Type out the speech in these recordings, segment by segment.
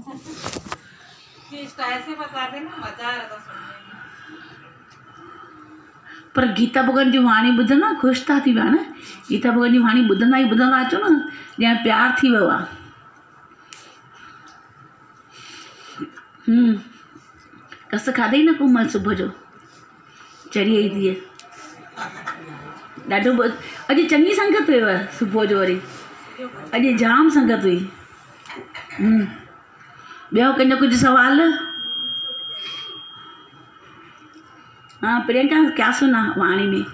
ऐसे बता देना, मजा आ रहा था सुनने में। पर गीता भगवान जी वाणी ॿुधंदा ख़ुशि था थी विया न। गीता भगवान जी वाणी ॿुधंदा ई ॿुधंदा अचो न, ॼण प्यार थी वियो आहे। कस खाधई न कोमल सुबुह जो चरी आई धीअ ॾाढो अॼु चङी संगत हुयव सुबुह जो। वरी अॼु जाम संगत हुई। ॿियो कंहिंजो कुझु सवाल? हाँ प्रियंका क्या सुना वाणी में?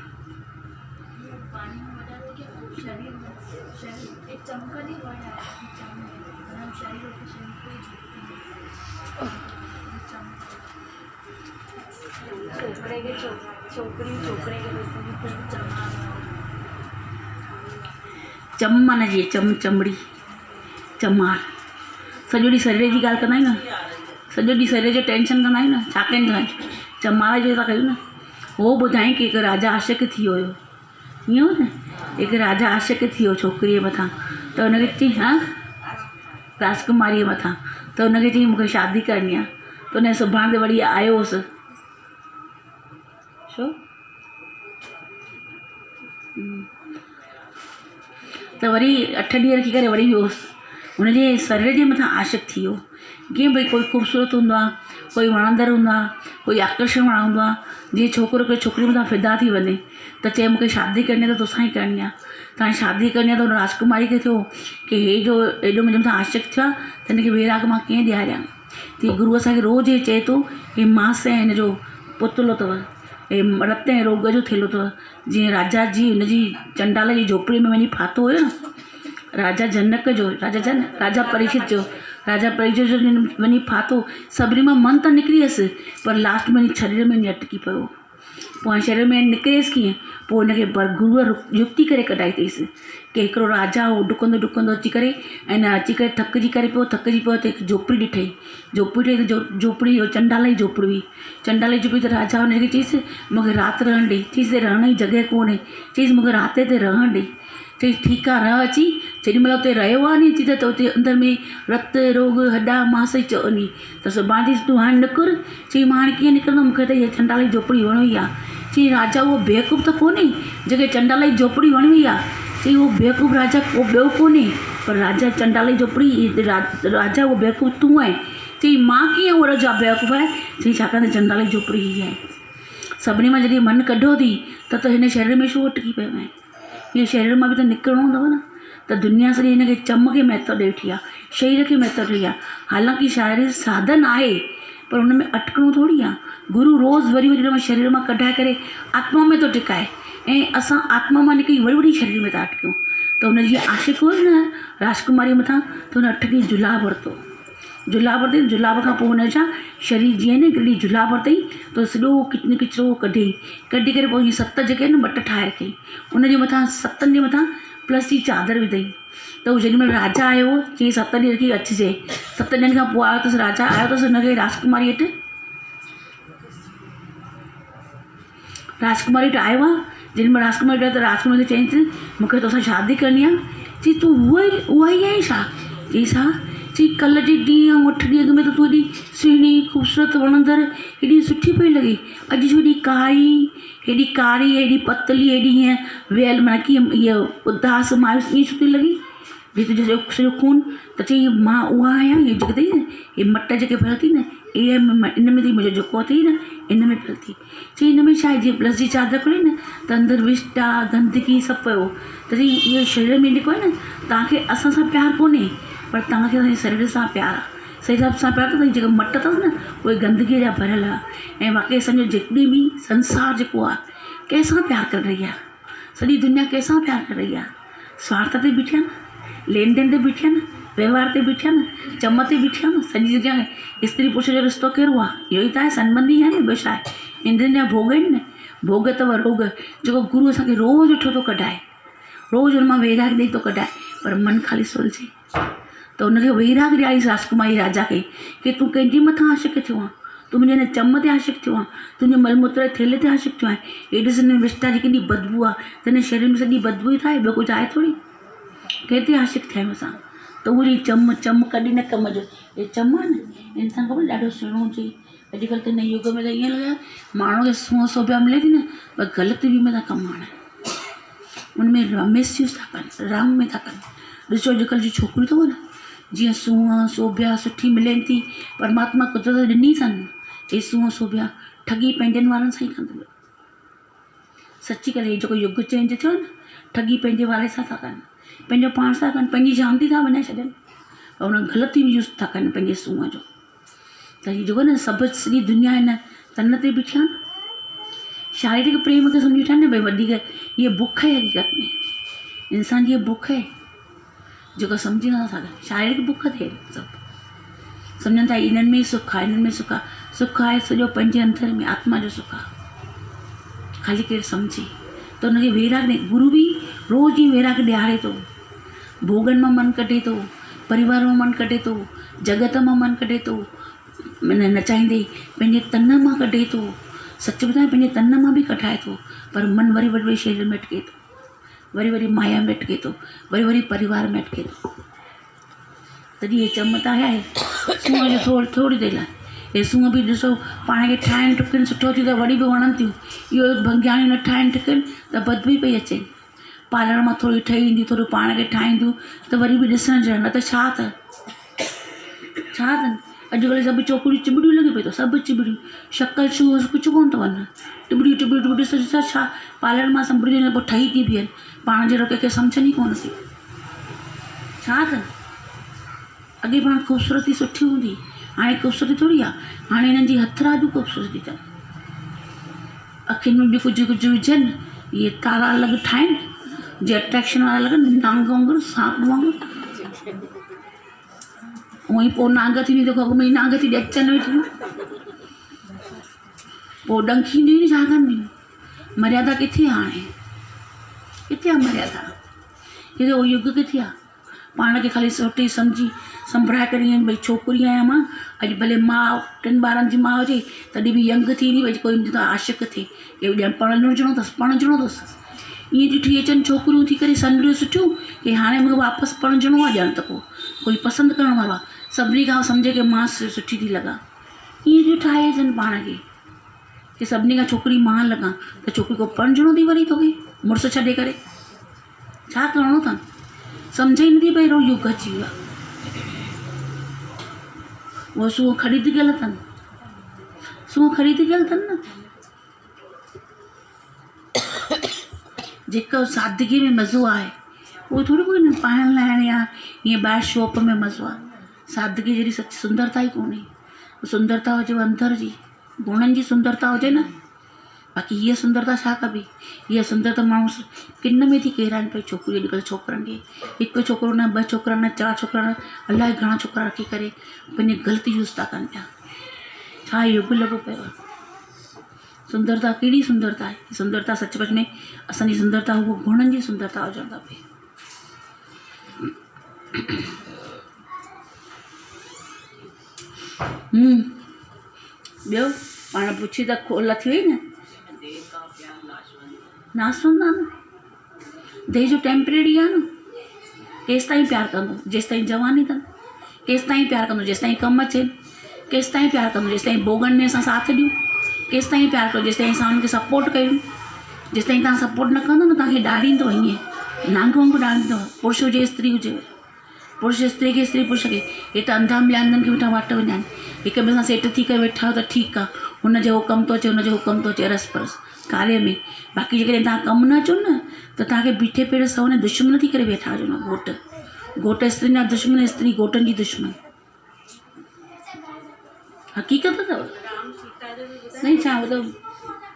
चम माना जी चमड़ी चमार सॼो ॾींहुं शरीर जी ॻाल्हि कंदा आहियूं न, सॼो ॾींहुं शरीर जो टेंशन कंदा आहियूं न, छा कंदा आहियूं चमार जो था कयूं न। उहो ॿुधाई की हिकु राजा आशिक़ थी वियो हुयो, ईअं हो न, हिकु राजा आशिक़ थी वियो छोकिरीअ मथां, त हुनखे चई हा राजकुमारीअ मथां, त हुनखे चई मूंखे शादी करणी आहे, त हुन सुभाणे ते वरी आयो हुउसि। छो? त वरी 8 ॾींहं रखी करे वरी वियोसि, हुनजे शरीर जे मथां आशिक़ थी वियो। जीअं भई कोई ख़ूबसूरत हूंदो आहे, कोई वणंदड़ हूंदो आहे, कोई आकर्षण वारा हूंदो आहे, जीअं छोकिरो कोई छोकिरी मथां फिदा थी वञे त चए मूंखे शादी करणी आहे त तोसां ई करणी आहे, तव्हांजी शादी करणी आहे। त हुन राजकुमारी खे थियो की हे जो एॾो मुंहिंजे मथां आशिक़ थियो आहे त हिनखे वैराग मां कीअं ॾियारियां। तीअं गुरू असांखे रोज़ु चए थो हे मांस ऐं हिन जो पुतलो अथव, हे रत ऐं रोग जो थेलो अथव। जीअं राजा जी हुनजी चंडाल जी झोपड़ीअ में वञी फाथो हुयो न, राजा जनक जो, राजा परीक्षित जो, राजा परीक्षित जो वञी फाथो, सभिनी मां मन त निकिरी वियसि पर लास्ट में शरीर में अटकी पियो। पोइ शरीर में निकिरेसि कीअं? पोइ हिनखे गुरूअ युक्ति करे कढाई अथईसि की हिकिड़ो राजा हो डुकंदो डुकंदो अची करे ऐं न अची करे थकिजी पियो त हिकु झोपड़ी ॾिठई, झोपड़ी ठही त झोपड़ी चंडाल जी झोपड़ी हुई। चंडाल जी झोपड़ी त राजा हुनखे चईसि मूंखे राति रहण ॾे, चईसि रहण जी जॻह कोन्हे, चईसि मूंखे राति ते रहण ॾे। चई ठीकु आहे रह अची। जेॾीमहिल उते रहियो आहे नी अची त उते अंदरि में रत रोग हॾा मांस ई चवंदी त सुभाणे तूं हाणे निकिर। चई मां हाणे कीअं निकिरंदमि, मूंखे त हीअ चंडाल जी झोपड़ी वणी आहे। चई राजा उहो बेवकूफ़ त कोन्हे जेके चंडाल जी झोपड़ी वणी हुई आहे। चई उहो बेवकूफ़ राजा को ॿियो कोन्हे पर राजा चंडाल जी झोपड़ी राजा उहो बेवकूफ़ तूं आहे। चई मां कीअं उहो राजा बेवकूफ़ आहे? चई छाकाणि त चंडाल जी झोपड़ी हीअ आहे। सभिनी मां जॾहिं मनु कढो थी त हिन शरीर में छो अटकी पियो आहे? हीअ शरीर मां बि त निकिरणो हूंदव न। त दुनिया सॼी हिनखे चम खे महत्व ॾेई वेठी आहे, शरीर खे महत्व ॾेई आहे। हालांकि शारीरिक साधन आहे पर हुन में अटकणो थोरी आहे। गुरू रोज़ु वरी वरी शरीर मां कढाए करे आत्मा में थो टिकाए ऐं असां आत्मा मां निकिरी वरी वरी शरीर में था अटकूं। त हुन जी आशिक़ हुई न राजकुमारी मथां, त हुन 8 ॾींहं जुलाब वरितो। जुलाब वरितई, जुलाब खां पोइ हुनजा शरीर जीअं न हिकिड़ी जुलाब वरितई त सॼो किचिरो कढियईं, कढी करे पोइ हीअं 7 जेके आहिनि बट ठाहे रखियईं। हुनजे मथां 7 जे मथां प्लस जी चादर विधई। त उहो जेॾीमहिल राजा आयो चई 7 ॾींहं रखी अचिजे। 7 ॾींहंनि खां पोइ आयो अथसि राजा, आयो अथसि हुनखे राजकुमारी हेठि, राजकुमारी वटि आयो आहे। जेॾीमहिल राजकुमारी वटि त राजकुमारी खे चईंसि मूंखे तोसां शादी करणी आहे। चई तूं उहा ई आहे छा? चई छा? चई कल्ह जे ॾींहुं 8 ॾींहं अॻु में त तूं एॾी सुहिणी ख़ूबसूरत वणंदड़ हेॾी सुठी पई लॻी, अॼु जो हेॾी कारी हेॾी पतली हेॾी हीअं वियल माना कीअं हीअ उदास मायूस ईअं छो थी लॻी? भई तुंहिंजो सॼो खून। त चई मां उहा आहियां, हीअ जेके अथई न हे मट जेके पियल थी न इहे इन में थी मुंहिंजो जेको अथई न इन में पियल थी। चई इन में छा आहे? जीअं प्लस जी चादर खोली न त अंदरि विष्ट आहे गंदगी सभु पियो। त चई इहो शरीर में जेको आहे न तव्हांखे असां सां प्यारु कोन्हे पर तव्हांखे असांजे शरीर सां प्यारु आहे। शरीर सां प्यारु अथई, जेको मट अथसि न उहे गंदगीअ जा भरियल आहे। ऐं वाक़ई असांजो जेतिरी बि संसार जेको आहे कंहिंसां प्यारु करे रही आहे, सॼी दुनिया कंहिंसां प्यारु करे रही आहे? स्वार्थ ते बीठी आहे न, लेन देन ते बीठी आहे न, व्यवहार ते बीठी आहे न, चम ते बीठी आहे न। सॼी दुनिया स्त्री पुरुष जो रिश्तो कहिड़ो आहे? इहो ई त आहे, संबंधी आहे न, ॿियो छा आहे? इंद्रियनि जा भोग आहिनि न, भोग अथव रोग, जेको गुरू असांखे रोज़ु वेठो थो कढाए, रोज़ु हुन मां वैराग ॾेई थो कढाए पर मन ख़ाली सुलझे। त हुनखे वैराग ॾियारीसि राजकुमारी राजा खे की तूं कंहिंजे मथां आशिक़ थियो आहे? तूं मुंहिंजे हिन चम ते आशिक़ थियो आहे, तुंहिंजे मलमूत्र थेले ते आशिक़ थियो आहे। हेॾे हिन विष्टा जी केॾी बदबू आहे त हिन शरीर में सॼी बदबू ई ठाहे, ॿियो कुझु आहे थोरी। कंहिं ते आशिक़ थिया आहियूं असां? त उहो चम कॾहिं न कम जो हे चम आहे न इंसान ख़बर ॾाढो सुहिणो हुजे। अॼुकल्ह त हिन युग में त ईअं लॻा माण्हू खे सूंहं सोभिया मिले थी न पर ग़लति वे में था कमु आणनि, उनमें मिसयूज़ था कनि, रंग में था कनि। ॾिसो अॼुकल्ह जी छोकिरियूं अथव न जीअं सूंहं सोभिया सुठी मिलनि थी, परमात्मा कुदरत ॾिनी अथनि, हे सूंहं सोभिया ठगी पंहिंजनि वारनि सां ई कंदियूं। सची करे जेको युग चेंज थियो न ठगी पंहिंजे वारे सां था कनि, पंहिंजो पाण सां कनि, पंहिंजी जान थी था विञाए छॾनि और उन ग़लति यूज़ था कनि पंहिंजे सूंहं जो। त हीअ जेको न सभु सॼी दुनिया हिन तन ते बीठी आहे न, शारीरिक प्रेम खे सम्झी वठनि न भई वधीक हीअ बुख आहे हक़ीक़त में, इंसान जी बुख आहे जेको सम्झी नथा सघनि, शारीरिक बुख थिए सभु सम्झनि था इन्हनि में ई सुख आहे, इन्हनि में सुख आहे, सुख आहे सॼो पंहिंजे अंदर में, आत्मा जो सुख आहे, खाली केरु सम्झे त हुनखे वैराग ॾे। गुरु बि रोज़ु ई वैराग ॾियारे थो, भोगनि मां मन कढे थो, परिवार मां मन कढे थो, जगत मां मन कढे थो, नचाईंदे पंहिंजे तन मां कढे थो, सच ॿुधाए पंहिंजे तन मां बि कढाए थो, पर मन वरी वरी शरीर में अटके थो, वरी वरी माया में अटके थो, वरी वरी परिवार में अटके थो। तॾहिं हे चम त आहे सूंहं जो थोरी देरि लाइ, हे सूंहं बि ॾिसो पाण खे ठाहिनि टुकनि सुठो थी त वरी बि वणनि थियूं, इहो भंगियाणी न ठाहिनि टुकनि त बदबू पई अचे, पालण मां थोरी ठही ईंदी, थोरो पाण खे ठाहींदियूं त वरी बि ॾिसण जहिड़ा, न त छा अथनि अॼुकल्ह सभु छोकिरियूं चिॿड़ियूं लॻी पई अथव, सभु चिॿड़ियूं, शक्ल छू कुझु कोन्ह अथव न, टिॿड़ियूं ॾिसो छा पालण मां संभड़ियूं पोइ ठही थी बीहनि, पाण जहिड़ो कंहिंखे सम्झनि ई कोन थी, छा अथनि। अॻे पाण ख़ूबसूरती सुठी हूंदी, हाणे ख़ूबसूरती थोरी आहे, हाणे हिननि जी हथराजूं ख़ूबसूरती अथनि, अखियुनि में बि कुझु विझनि, इहे तारा अलॻि ठाहिनि जीअं अट्रैक्शन वारा लॻनि, नांग वांगुरु सांप वांगुरु, उअं ई पोइ नांग थींदी त अॻ में ई नांग थी अचनि वेठियूं, पोइ डंखी ईंदियूं छा कंदियूं, मर्यादा किथे आहे हाणे, किथे आहे मर्यादा, किथे उहो युग किथे आहे। पाण खे ख़ाली सोटी सम्झी संभराए करे ईअं भई छोकिरी आहियां मां, अॼु भले माउ 3 ॿारनि जी माउ हुजे तॾहिं बि यंग थींदी, भई कोई मुंहिंजो आशिक़ थिए, के ॼण पढ़णो अथसि, ईअं ॾिठी अचनि छोकिरियूं थी करे सनरियूं सुठियूं, की हाणे मूंखे वापसि पढ़णो आहे, ॼण त कोई पसंदि करण वारो आहे, सभिनी खां सम्झे की मां सुठी थी लॻां, ईअं थी ठाहे अचनि पाण खे की सभिनी खां छोकिरी मां लॻां, त छोकिरी को पढ़णो थी वरी तोखे मुड़ुसु छॾे करे, छा करिणो अथनि, सम्झ ई नथी पई अहिड़ो युग अची वियो आहे। उहो सूंहं ख़रीद कयल अथनि, सूंहं ख़रीद कयल अथनि न, जेको सादगी में मज़ो आहे उहो थोरी कोई न पाइण लाइ या ईअं ॿाहिरि शॉप में मज़ो आहे, सादगी जहिड़ी सच सुंदरता ई कोन्हे, सुंदरता हुजे अंदर जी, गुणनि जी सुंदरता हुजे न, बाक़ी हीअ सुंदरता छा कबी, हीअ सुंदरता माण्हू किन में थी केराइनि पई छोकिरियूं अॼुकल्ह छोकिरनि खे, हिकु छोकिरो न 2 छोकिरा न 4 छोकिरा न अलाए घणा छोकिरा रखी करे पंहिंजे ग़लति यूज़ था कनि पिया, छा युग लॻो पियो आहे। सुंदरता कहिड़ी सुंदरता आहे, सुंदरता सचपच में असांजी सुंदरता उहो गुणनि जी सुंदरता हुजणु खपे। ॿियो पाण पुछी त खोल थी वई न, नासवंदा न, देह जो टेम्परेरी आहे न, केसि ताईं प्यारु कंदो, जेसि ताईं जवानी अथनि, केसि ताईं प्यारु कंदो, जेसि ताईं कमु अचेनि, केसि ताईं प्यारु कंदो, जेसि ताईं भोगनि में असां साथ ॾियूं, केसि ताईं प्यारु कयो, जेसि ताईं असां हुनखे सपोर्ट कयूं, जेसि ताईं तव्हां सपोर्ट न कंदो न तव्हांखे ॾाढींदो ईअं नांग वांगुरु ॾाढींदो, पुरुष हुजे स्त्री हुजे, पुरुष स्त्री खे स्त्री पुरुष खे, हे त अंधा मिलांदनि खे वेठा वाट वञाइनि, हिक ॿिए सां सेट थी करे वेठा आहियो त ठीकु आहे, हुनजो हुकम थो अचे, हुनजो हुकम थो अचे अरस परस कार्य में, बाक़ी जेकॾहिं तव्हां कमु न अचो न त तव्हांखे बीठे पेर सहुने दुश्मन थी करे वेठा हुजो न, घोट स्त्री जा दुश्मन, स्त्री घोटनि जी दुश्मन, हक़ीक़त अथव नहीं छा, वो त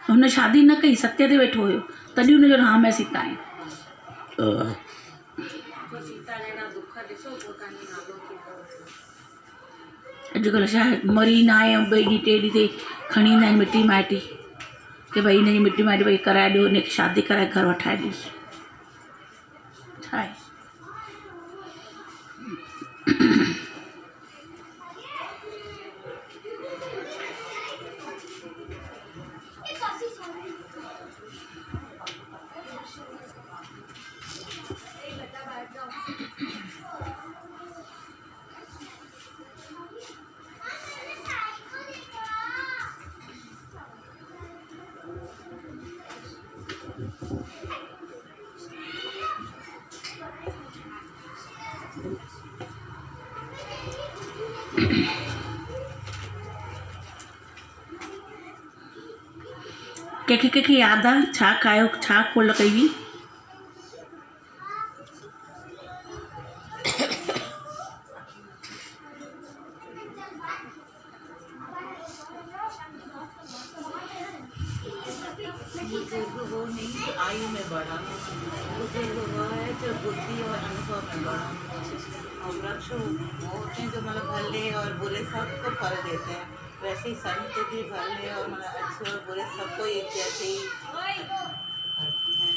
हुन शादी न कई, सत्य ते वेठो हुयो तॾहिं हुनजो नाम आहे सीता आहे। अॼुकल्ह छा आहे, मरी न आहे, 2 ॾींहं 3 ॾींहं ते खणी ईंदा आहिनि मिटी माइटी, की भई हिनजी मिटी माइटी भई कराए ॾियो, हिनखे शादी कराए घर वठाए ॾियोसि, छा आहे। कंहिंखे यादि आहे छा खायो, छा खोल कई हुई? बुजुर्ग वो नहीं आयु में बड़ा, बुजुर्ग वो है जो बुद्धि और अनुभव में बड़ा, और वृक्ष वो होते हैं जो मतलब भले और बुरे सबको फल देते हैं। वैसे ही संत भी भले और मतलब अच्छे और बुरे सबको एक जैसे ही करते हैं।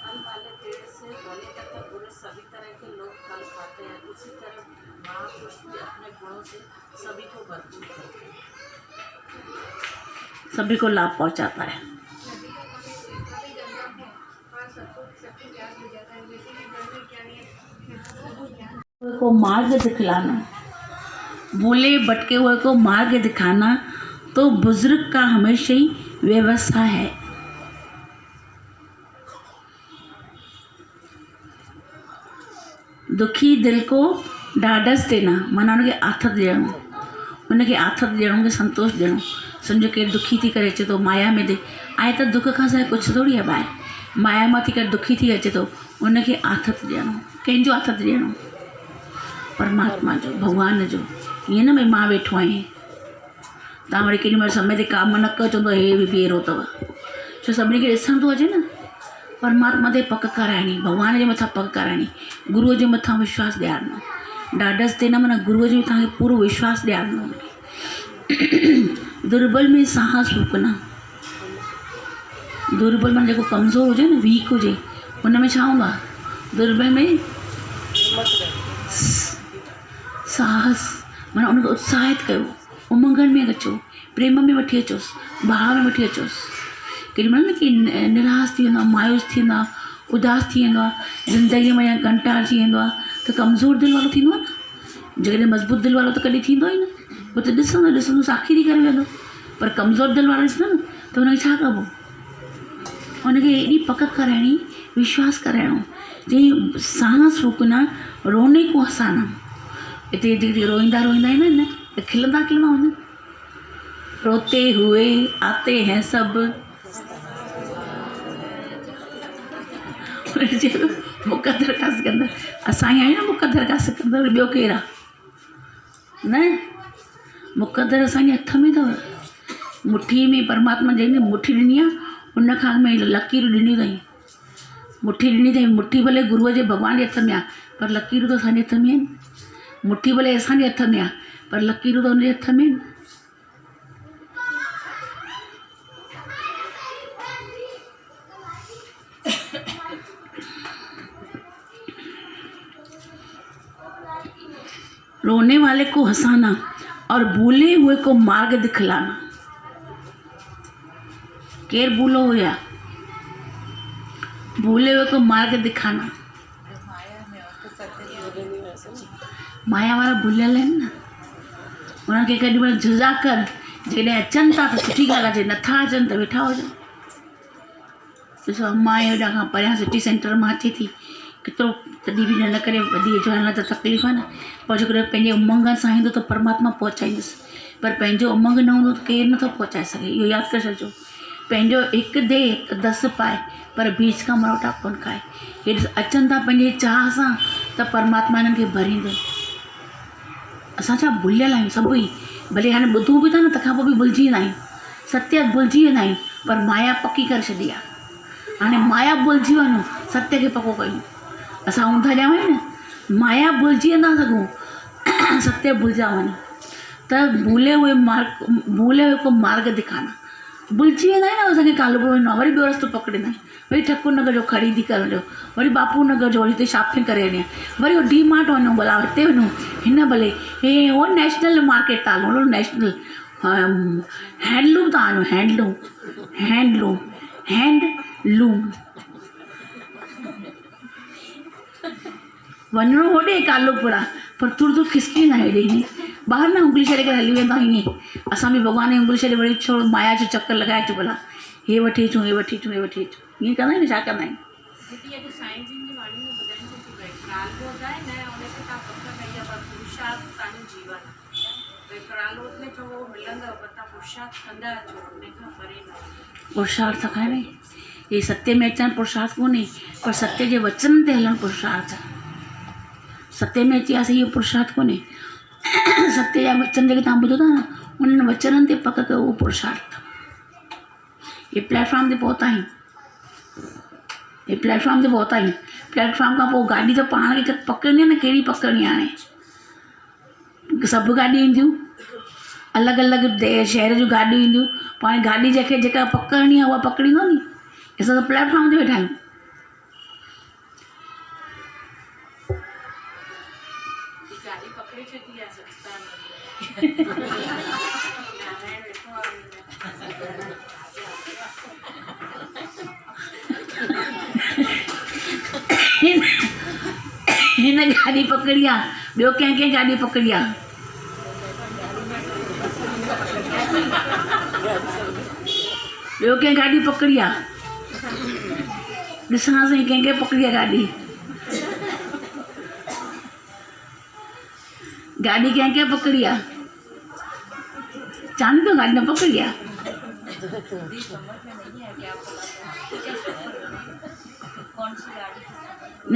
फल वाले पेड़ से भले तथा बुरे सभी तरह के लोग फल खाते हैं। उसी तरह महापुरुष भी अपने गुणों से सभी को भरपूर करते हैं, सभी को लाभ पहुंचाता है। को मार्ग दिखलाना, भूले भटके हुए को मार्ग दिखाना तो बुजुर्ग का हमेशा ही व्यवस्था है। दुखी दिल को ढाढस देना, माना उनखे आथत ॾियणो, उनखे आथत ॾियणो, उनखे संतोष ॾियणो। सम्झो केरु दुखी थी करे अचे थो माया में दे, आहे त दुख खां सवाइ कुझु थोरी आहे ॿाहिरि, माया मां थी करे दुखी थी अचे थो, उनखे आथत ॾियणो। कंहिंजो आथत ॾियणो? परमात्मा जो, भॻवान जो। ईअं न भई मां वेठो आहियां, तव्हां वरी केॾी महिल समय ते काम न कयो चवंदो हे बि बीहरो अथव। छो सभिनी खे ॾिसण थो अचे न। परमात्मा ते पक कराइणी, भॻवान जे मथां पक कराइणी, गुरूअ जे मथां विश्वास ॾियारणो। ढाढस ते न माना गुरूअ जो तव्हांखे पूरो विश्वास ॾियारणो। दुर्बल में साहस फूकना, दुर्बल माना जेको कमज़ोर हुजे न, वीक हुजे, हुन में छा हूंदो आहे? दुर्बल में साहस, माना उनखे उत्साहित कयो, उमंगनि में अचो, प्रेम में वठी अचोसि, भाव में वठी अचोसि। केॾी महिल न कि निराश थी वेंदो आहे, मायूस थी वेंदो आहे, उदास थी वेंदो आहे, ज़िंदगीअ में या कंटार थी वेंदो आहे, त कमज़ोर दिलि वारो थींदो आहे न। जेकॾहिं मज़बूत दिलि वारो त कॾहिं थींदो ई न, उहो त ॾिसंदो साखी थी करे वेंदो। पर कमज़ोर दिलि वारो ॾिसंदो न त हुनखे छा कबो? हुनखे एॾी पक कराइणी, विश्वास कराइणो। जीअं सांस फूकना, रोने को हसाना। हिते जेके रोईंदा रोईंदा आहिनि न, त खिलंदा खिलंदा हूंदा। रोते हुए आते हैं सब, मुक़दर का सिकंदर। असां ई आहियूं न मुक़दर का सिकंदर, ॿियो केरु आहे? न, मुक़दर असांजे हथ में अथव। मुट्ठी में परमात्मा जंहिंखे मुट्ठी ॾिनी आहे, उन खां में लकीरूं ॾिनियूं अथई। मुट्ठी ॾिनी अथई, मुट्ठी भले गुरूअ जे भॻवान जे हथ में आहे, पर लकीरूं त असांजे हथ में आहिनि। मुट्ठी भले असांजे हथ में आहे, पर लकीरूं त हुनजे हथ में आहिनि। रोने वाले को हंसाना और भूले हुए को मार्ग दिखलाना। केर भूलो हुआ? भूले हुए को मार्ग दिखाना। माया वारा भूलियल आहिनि न, उन्हनि खे केॾी महिल जुज़ा कर, जॾहिं अचनि था त सुठी ॻाल्हि आहे, जे नथा अचनि त वेठा हुजनि। ॾिसो अम्मा हेॾा खां परियां सिटी सेंटर मां अचे थी, केतिरो तॾहिं बि न करे वधी अचो, हिन त तकलीफ़ आहे न। पर जेकॾहिं पंहिंजे उमंग सां ईंदो त परमात्मा पहुचाईंदुसि, पर पंहिंजो उमंग न हूंदो त केरु नथो पहुचाए सघे। इहो यादि करे छॾिजो। पंहिंजो हिकु दे त 10 पाए, पर बीच खां मरोटा कोन खाए। हे अचनि था पंहिंजे चाह सां, त परमात्मा हिननि खे भरींदो। असां छा भुलियल आहियूं सभु ई, भले हाणे ॿुधूं बि था न, तंहिंखां पोइ बि भुलिजी वेंदा आहियूं, सत्य भुलिजी वेंदा आहियूं, पर माया पकी करे छॾी आहे। हाणे माया भुलिजी वञूं, सत्य खे पको कयूं। असां ऊंधा ॼाऊं आहियूं न, माया भुलिजी वेंदा सघूं, सत्य भुलिजा वञूं। त भूले हुए को मार्ग दिखाना, भुलिजी वेंदा आहियूं न। असांखे कालो बुरो न, वरी ॿियो रस्तो पकड़ींदा आहियूं, वरी ठकुर नगर जो ख़रीदी करण जो, वरी बापू नगर जो, वरी हिते शॉपिंग करे वञे, वरी उहो डी मार्ट वञूं, भला हिते वञूं, हिन भले हे उहो नेशनल मार्केट था हलूं, नेशनल हैंडलूम था हलूं, हैंडलूम वञिणो होॾे कालोपुरा, पर तुर तुर खिसकी न हेॾे ईअं ॿाहिरि न उंगली छॾे करे हली वेंदा ईअं। असां बि भॻवान जी उंगली छॾे वरी छो माया जो चकर लॻाए अचूं, भला हे वठी अचूं, हे वठी अचूं, हे वठी अचूं, ईअं कंदा आहियूं न। छा कंदा आहियूं? साईं जिन जी वाणी में ॿुधाइनि थी भई प्रारब्ध है न, उनखे तव्हां पक कई आहे, पर पुरुषार्थ तव्हांजो जीवन विकराल रूप में जो वो मिलंदो पता पुरुषार्थ कंदा अचो उन खां परे न पुरुषार्थ आहे न ये सत्य में अचणु पुरुषार्थ कोन्हे पर सत्य जे वचन ते हलणु पुरुषार्थ आहे। सत्य में अची वियासीं इहो पुरुषार्थ कोन्हे सत्य जा वचन जेके तव्हां ॿुधो था न उन्हनि वचननि ते पक कयो उहो पुरुषार्थ। ये प्लेटफॉर्म ते पहुता आहियूं ये प्लेटफॉर्म ते पहुता आहियूं प्लेटफॉर्म खां पोइ गाॾी त पाण खे पकड़नी आहे न कहिड़ी पकड़नी आहे हाणे सभु गाॾियूं ईंदियूं अलॻि अलॻि शहर जूं गाॾियूं ईंदियूं पाण गाॾी जंहिंखे जेका पकड़नी आहे उहा पकड़ींदो नी असां त प्लेटफॉर्म ते वेठा आहियूं। गाड़ी पकड़े छॾी आहे सत्संग नारायण वेठो हिन गाॾी पकड़ी आहे ॿियो कंहिं गाॾी पकड़ी आहे ॿियो कंहिं गाॾी पकड़ी आहे ॾिसां सही कंहिंखे पकड़ी आहे गाॾी कंहिंखे पकड़ी आहे चांदी तो गाॾी न पकड़ी आहे न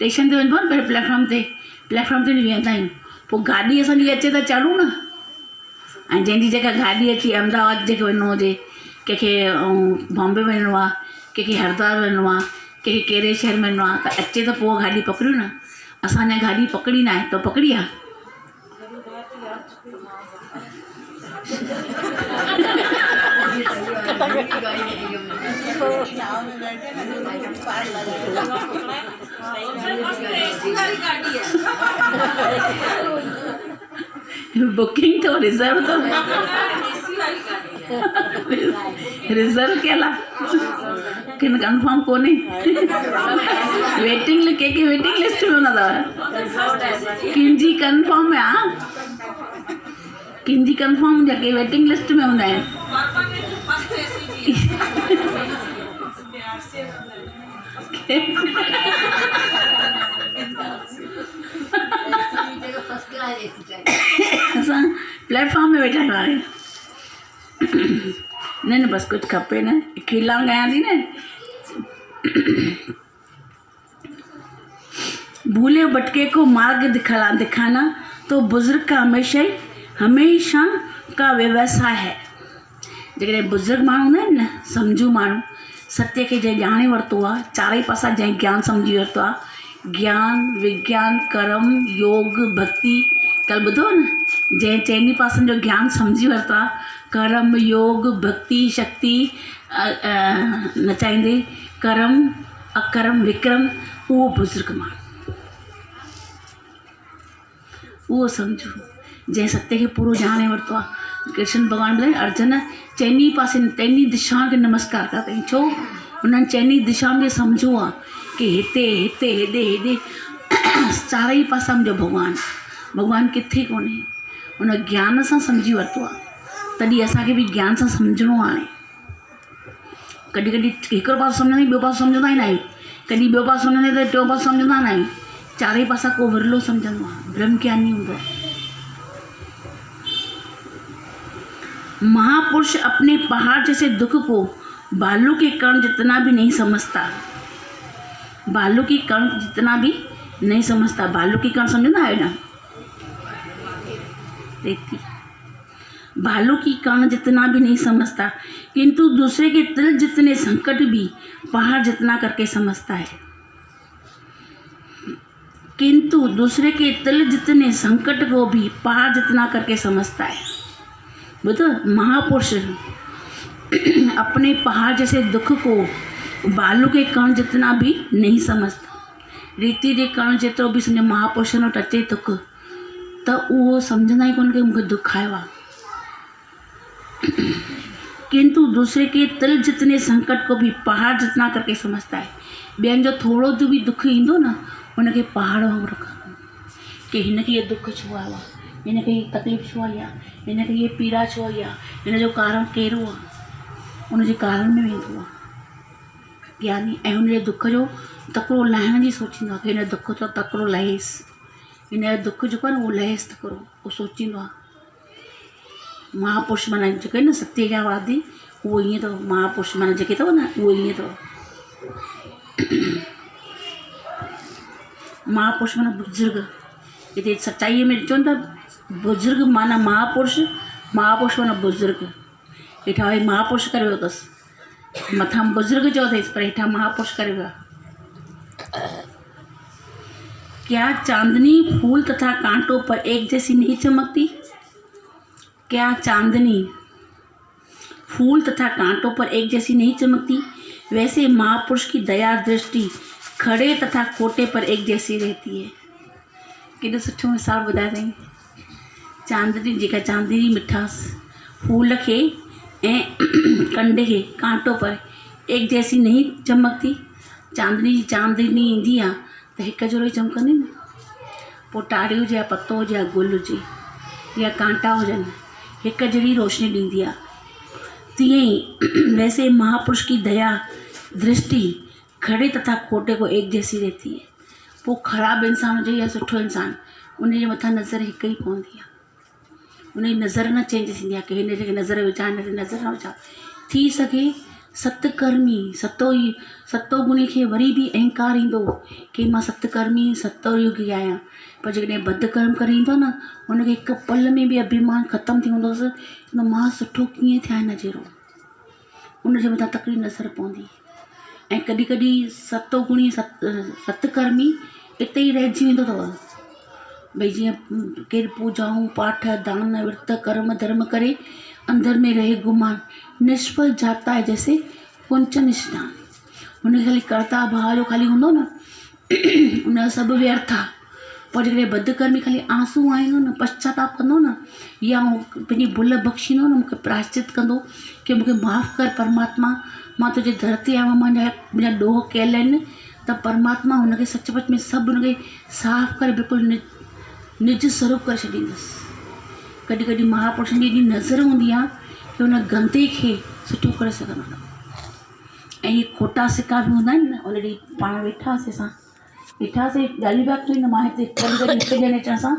स्टेशन ते वञिबो आहे प्लेटफॉर्म ते वेहंदा आहियूं पोइ गाॾी असांजी अचे त चढ़ूं न ऐं जंहिंजी जेका गाॾी अची अहमदाबाद जेके वञिणो हुजे कंहिंखे बॉम्बे वञिणो आहे कंहिंखे हरिद्वार वञिणो आहे कंहिंखे कहिड़े शहर में वञिणो आहे त अचे त पोइ गाॾी पकड़ियूं न असां अञा गाॾी पकड़ी न आहे त पकड़ी आहे नाव में बैठे ना पार लगा बुकिंग तो रिजर्व तो रिजर्व केला किन कंफर्म कोने वेटिंग लिस्ट में ना किंजी कंफर्म है किंजी कंफर्म जाके वेटिंग लिस्ट में हूंदा आहिनि असां प्लेटफॉर्म में वेठा आहियूं न बस कुछ खपे न खिला गायां थी न भूले भटके को मार्ग दिखाना तो बुजुर्ग का हमेशा का व्यवसाय है। जेकॾहिं बुजुर्ग माण्हू हूंदा आहिनि न सम्झू माण्हू सत्य खे जंहिं ॼाणे वरितो आहे चारई पासा जंहिं ज्ञान सम्झी वरितो आहे ज्ञान विज्ञान कर्म योग भक्ति कल्ह ॿुधो न जंहिं चइनी पासनि जो ज्ञान सम्झी वरितो आहे कर्म योग भक्ति शक्ति नचाईंदे कर्म अकर्म विक्रम उहो बुजुर्ग माण्हू उहो सम्झो जंहिं सत्य खे पूरो ॼाणे वरितो आहे कृष्ण भॻवानु ॿुधाए अर्जुन चइनी पासे चइनी दिशाउनि खे नमस्कार था कयूं छो उन्हनि चइनी दिशाउनि खे सम्झो आहे कि हिते हिते हेॾे हेॾे चारई पासा मुंहिंजो भॻवानु किथे कोन्हे उन ज्ञान सां सम्झी वरितो आहे तॾहिं असांखे बि ज्ञान सां सम्झणो आहे हाणे कॾहिं कॾहिं हिकिड़ो पासो सम्झंदा ॿियो पासो सम्झंदा ई न आहियूं कॾहिं ॿियो पासो सम्झंदा त टियों पासो सम्झंदा न आहियूं चारई पासा को विरलो सम्झंदो आहे ब्रह्म ज्ञानी हूंदो आहे। महापुरुष अपने पहाड़ जैसे दुख को बालू के कण जितना भी नहीं समझता बालू की कण जितना भी नहीं समझता बालू की कण समझना है ना रेती भालू की कण जितना भी नहीं समझता किंतु दूसरे के तिल जितने संकट भी पहाड़ जितना करके समझता है किंतु दूसरे के तिल जितने संकट को भी पहाड़ जितना करके समझता है। बुझो महापुरुष अपने पहाड़ जैसे दुख को बालू के कण जितना भी नहीं समझता रीति जे कण जेतिरो बि सम्झो महापुरुष नो टचे दुख त उहो सम्झंदा ई कोन कि मूंखे दुख आयो आहे किंतु दूसरे के तिल जितने संकट को भी पहाड़ जितना करके समझता है ॿियनि जो थोरो जो बि दुख ईंदो न उनखे पहाड़ वांगुरु रखंदो कि हिनखे इहो दुख छो आयो आहे हिनखे हीअ तकलीफ़ छो आई आहे हिनखे हीअ पीड़ा छो आई आहे हिन जो कारण कहिड़ो आहे उनजे कारण में वेंदो आहे ज्ञानी ऐं हुनजे दुख जो तकिड़ो लाहिण जी सोचींदो आहे कि हिन दुख जो तकिड़ो लहेसि इन जो दुख जेको आहे न उहो लहेस थो करो, उहो सोचींदो आहे। महापुरुष माना जेके न सत्यजावादी उहो ईअं अथव, महापुरुष माना जेके अथव न उहो ईअं अथव। महापुरुष माना बुज़ुर्ग, हिते सच्चाईअ में चवनि था बुज़ुर्ग माना महापुरुष, महापुरुष माना बुज़ुर्ग। हेठां वरी महापुरुष करे वियो अथसि, मथां बुज़ुर्ग चयो अथईसि पर हेठां महापुरुष करे वियो आहे। क्या चांदनी फूल तथा कांटों पर एक जैसी नहीं चमकती? क्या चांदनी फूल तथा कांटों पर एक जैसी नहीं चमकती, वैसे महापुरुष की दया दृष्टि खड़े तथा खोटे पर एक जैसी रहती है। केॾो सुठो मिसाल ॿुधायो अथई। चांदनी जेका चांदनी मिठास फूल खे ऐं कंडे खे कांटों पर एक जैसी नहीं चमकती। चांदनी ईंदी आहे त हिकु जहिड़ो ई चमकंदी न। पोइ टाड़ी हुजे या पत्तो हुजे या गुल हुजे या कांटा हुजनि, हिकु जहिड़ी रोशनी ॾींदी आहे। तीअं ई वैसे महापुरुष की दया दृष्टि खड़े तथा खोटे को एक जैसी रहती है। पोइ ख़राबु इंसानु हुजे या सुठो इंसानु, उनजे मथां नज़र हिकु ई पवंदी आहे। उनजी नज़र न चेंज थींदी आहे की हिन जे नज़र विझां हिन ते नज़र न विझां। थी सघे सतकर्मी सतो गुणी खे वरी बि अहंकार ईंदो की मां सतकर्मी सतयुगी आहियां, पर जेकॾहिं बदकर्म करे ईंदो न हुनखे हिकु पल में बि अभिमान ख़तमु थी वेंदोसि त मां सुठो कीअं थियां हिन जहिड़ो, उनजे मथां तकड़ी नज़र पवंदी। ऐं कॾहिं कॾहिं सतोगुणी सतकर्मी हिते ई रहिजी वेंदो अथव। भई जीअं केरु पूजाऊं पाठ दान विर्त कर्म धर्म करे अंदर में रहे गुमान, निष्फल जाता है जैसे कुंचन स्नान। हुनखे खाली कर्ता भाव जो खाली हूंदो न, उन सभु व्यर्थ आहे। पर जेकॾहिं बदकर्मी खाली आंसू आईंदो न, पश्चाताप कंदो न, या पंहिंजी भुल बख़्शींदो न, मूंखे प्रायश्चित कंदो कि मूंखे माफ़ु कर परमात्मा, मां तुंहिंजे दर ते आहियां, मुंहिंजा ॾोह कयल आहिनि, त परमात्मा हुनखे सचपच में सभु हुनखे साफ़ु करे बिल्कुलु निज स्वरूप करे छॾींदुसि। कॾहिं कॾहिं महापुरुषनि जी एॾी नज़र हूंदी आहे कि हुन गंदे खे सुठो करे सघंदो आहे। ऐं इहे खोटा सिका बि हूंदा आहिनि न। उन ॾींहुं पाण वेठासीं ॻाल्हियूं पिया कयूं न, मां हिते कॾहिं कॾहिं हिकु ॼणे अचण सां